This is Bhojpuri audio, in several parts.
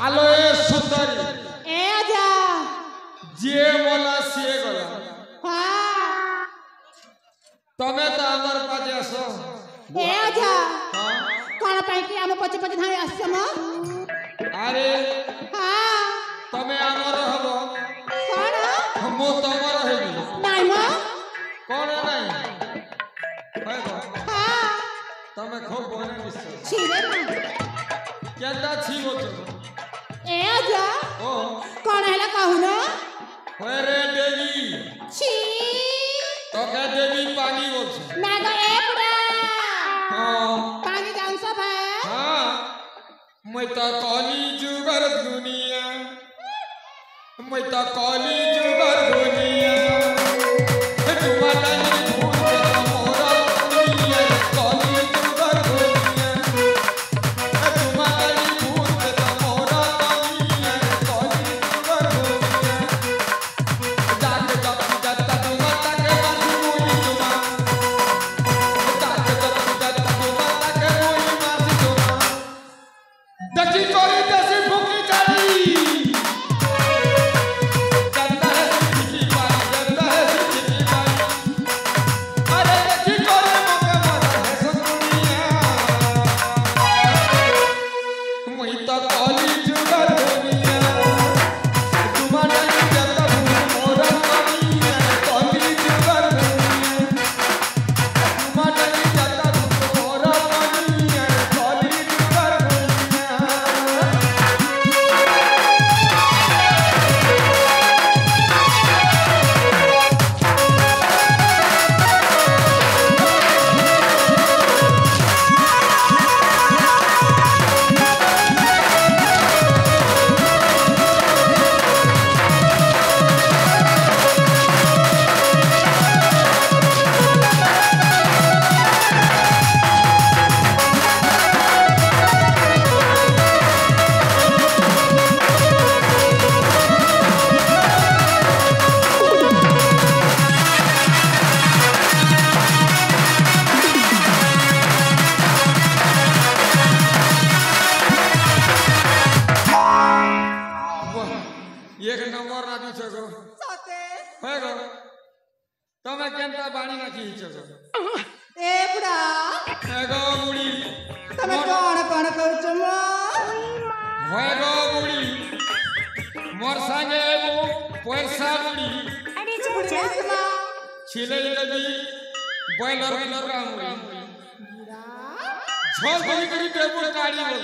आलो ए सुंदरी ए आजा जे बोला से गला हां तमे तो हमर पाजे आसो ए आजा हां कोन पाई कि हम पछ पछ धाई आसो म अरे हां तमे हमर हबो कोन हमो तमर हेबी नाही म कोन नाही है गो हां तमे खूब बोने निस छी रे केदा छी गो ए आजा ओ कोन हैला कहू न होय रे देवी छी तो के देवी पानी बोल ना गो ए बुढ़ा हां पानी जान सब है हां मैं तो काली जुगर दुनिया मैं तो काली जुगर दुनिया तुम्हारा एक नंबर राजू छगो साथे है गो तमे केनता बाणी नाखी छगो ए बुढ़ा है गो मुड़ी तमे कोन कोन कहू छ म है गो मुड़ी मोर संगे पैसा मुड़ी अरे जा छिले लगी बॉयलर का मुड़ी बुढ़ा झोल भई करी टेबुल काड़ी बोल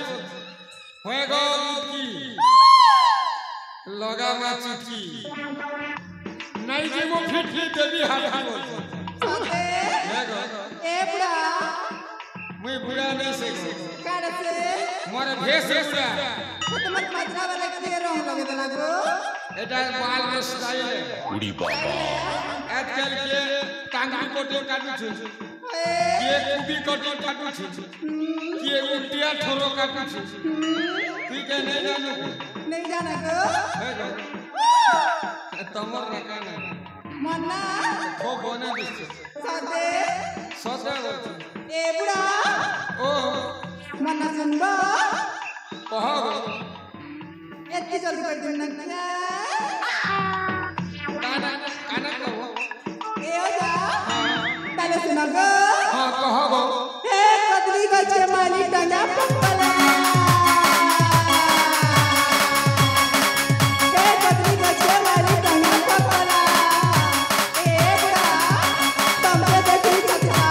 है गो मुकी लगा मा चिट्ठी नहीं जी वो फिट देवी हाथी बोल साथे है गो ए बुढ़ा मैं बुढ़ा नहीं से काड़ से मोर भेस से बुढ़ा तुमर मजरा वाला के रंग लगे देला गो एटा बाल में स्टाइल है उड़ी बाबा आजकल के टांगी कोटे काटू छ ये कुबी कोटे काटू छ ये उल्टिया ठोरो काटू छ ठीक है नहीं जानो नहीं जाना गो है गो तमर रखा नहीं मन्ना वो बोने दिस साथे सदा बोल ए बुढ़ा ओ मन्ना सुनबो कहा गो एत्ती जल्दी कर दिन ना काना काना कहो ए आजा पहले सुना गो हां कहा गो ए कदली गचे माली टंगा पकला ए कदली गचे माली टंगा पकला ए बुढ़ा तुमसे देखी चकला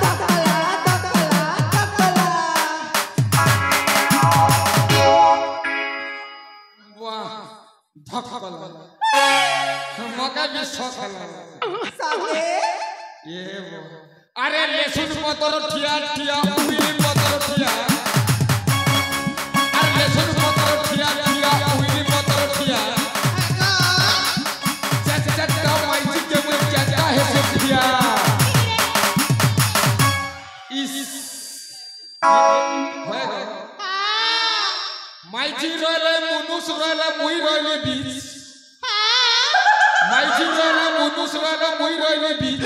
तकला तकला तकला वाह धकल मका भी सकल साथे ये वो अरे लेसुन पतर ठिया ठिया उइली पतर ठिया अरे लेसुन पतर ठिया ठिया उइली पतर ठिया चट चट का माइची के मुझ क्या है से ठिया इस होएगा माइची रोले मुनुस रोले मुई रोले बीच माइची रोले मुनुस रोले मुई रोले बीच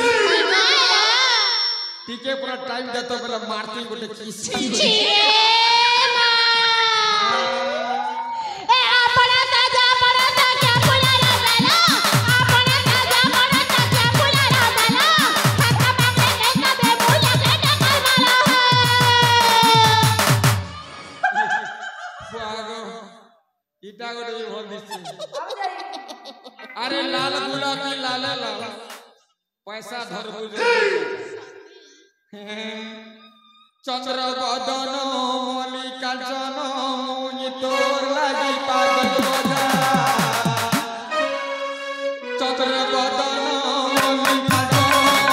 टीके पूरा टाइम देतो बेला मारती गोटे किस छी रे मां ए पुआगो इटा गोटे भी भल दिसছে अरे लाल गुलाबी लाल लाल पैसा धरबु चंद्र बदन मल्लिका जन मुई तोर लागी पागल बजा चंद्र बदन मल्लिका जन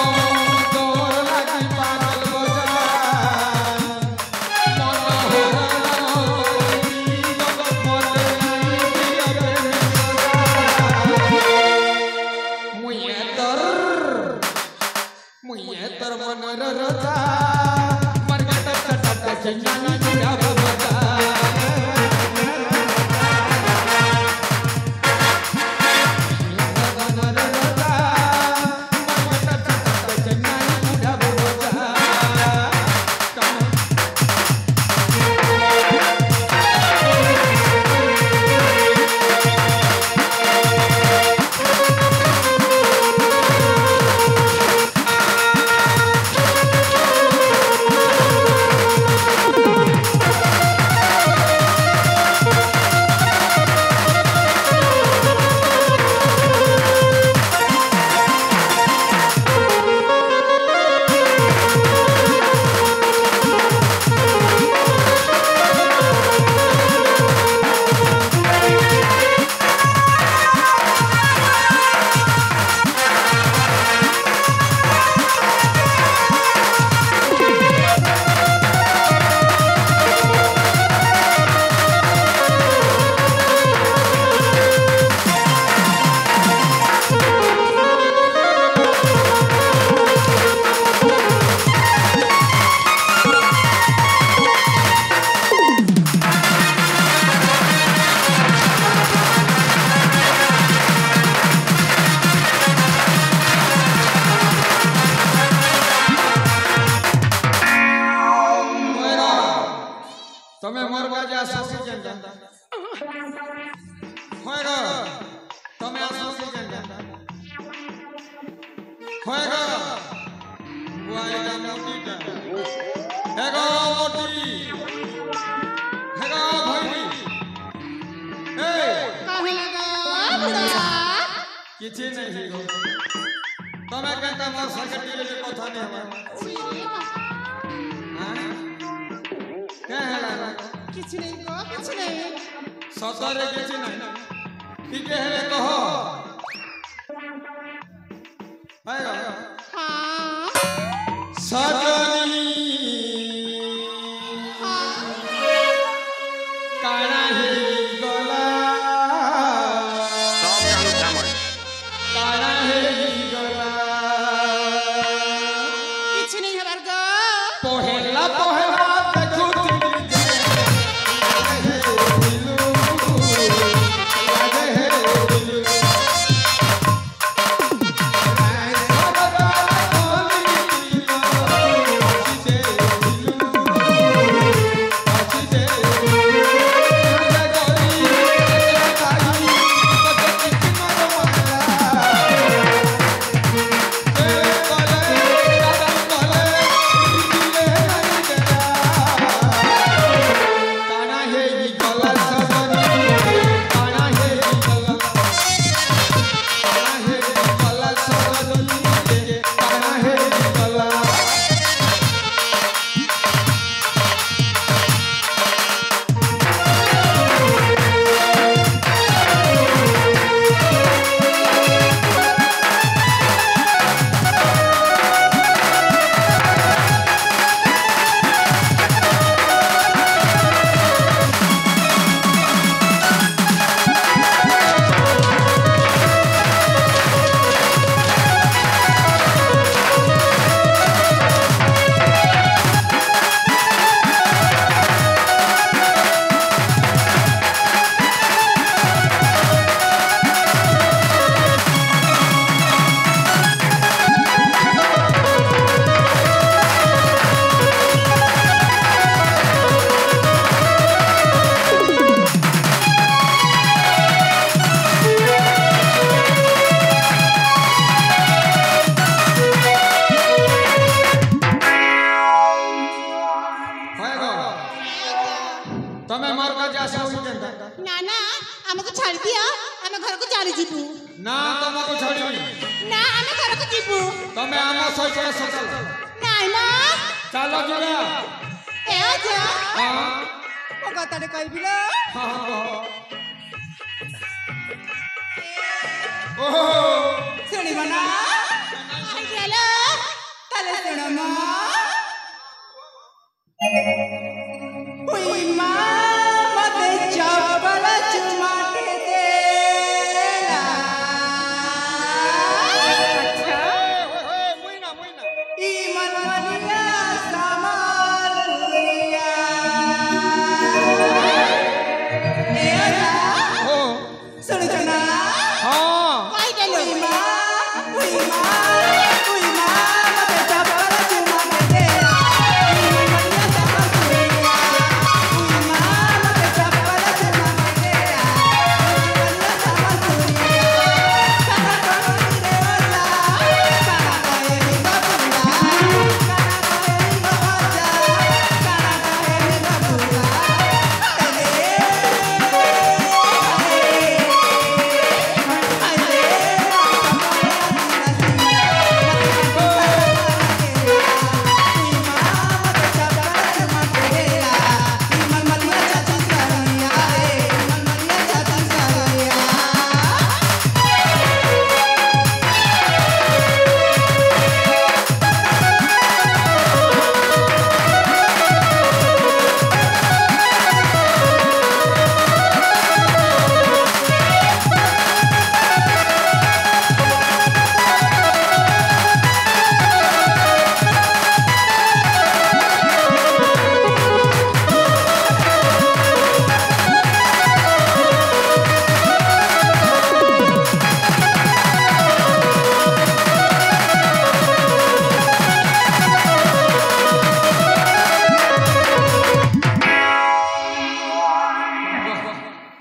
तोर लागी पागल बजा तमे मोर बाजे आसो से जनता होएगा तमे आसो से जनता होएगा बुआएगा मोटीटा हेगा मोटी हेगा भैरी ए काहे लगा बुढ़ा किछि नहीं हो तमे कहता मोर सकटी ले कथा नहीं हवा किछ नहीं को किछ नहीं सतरे किछ नहीं ठीक है कहो आएगा हां सजनी हां काना ही गला सब जानू थामो काना ही गला किछ नहीं हबर गो पहला पहला होई केंदा ना ना हमको छाड़ दिया हम घर को चली जीबू ना तुमको छोड़ी ना हम घर को जीबू तमे आम सहित सचल नाई मां चलो जिया ए आजा हां ओ कतडे कहबिला हां ओहो सुनी मना आई गेलो तले सुनो मां हुई मां मते चपल चुमाटे देला अच्छा मुइना ई मनमनिया समाल दुनिया ए आजा हो सुन जना हां कहि देलो हुई मां मते चपल चुमाटे देला ई मनमनिया समाल दुनिया हुई मां मते चपल चुमाटे देला ई मनमनिया समाल दुनिया सारा कोई देवला सारा कोई बाबूला सारा कोई बाजा सारा कोई बाबूला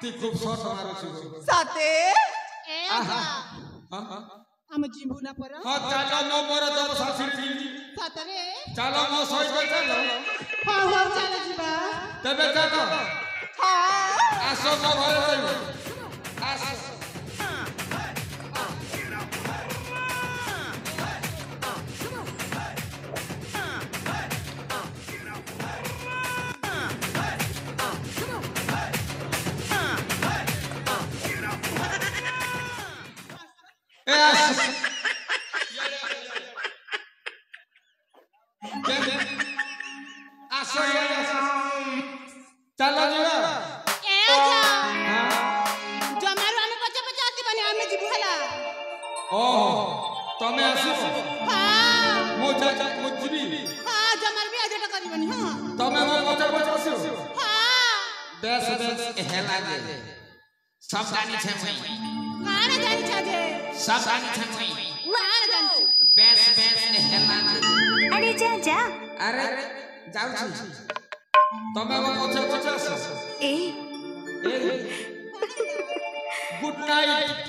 ती खूब शॉट मारो छु साथे ए हां हम जीबू ना पर हां चलो मो मोर दम सासरी जी सातरे चलो मो सही चलो हां हां चल जीबा तबे चलो हां आसो मो घर रहिबो आसो ए आसो आसो चलो जीवा ए आजा हां जमारो हम पचा पचा आती बने हम जीबू हला ओहो तमे आसो हां मो जीबी हां जमार भी आजटा करी बनी हां तमे मो पचा आसो हां बेस हेला दे सब जानी छे मई काने जानी छाजे सब जानी छे मई काने जानी बेस हेला दे अरे जा जा अरे जाऊ छी तमे मो पचा आसो ए गुड नाइट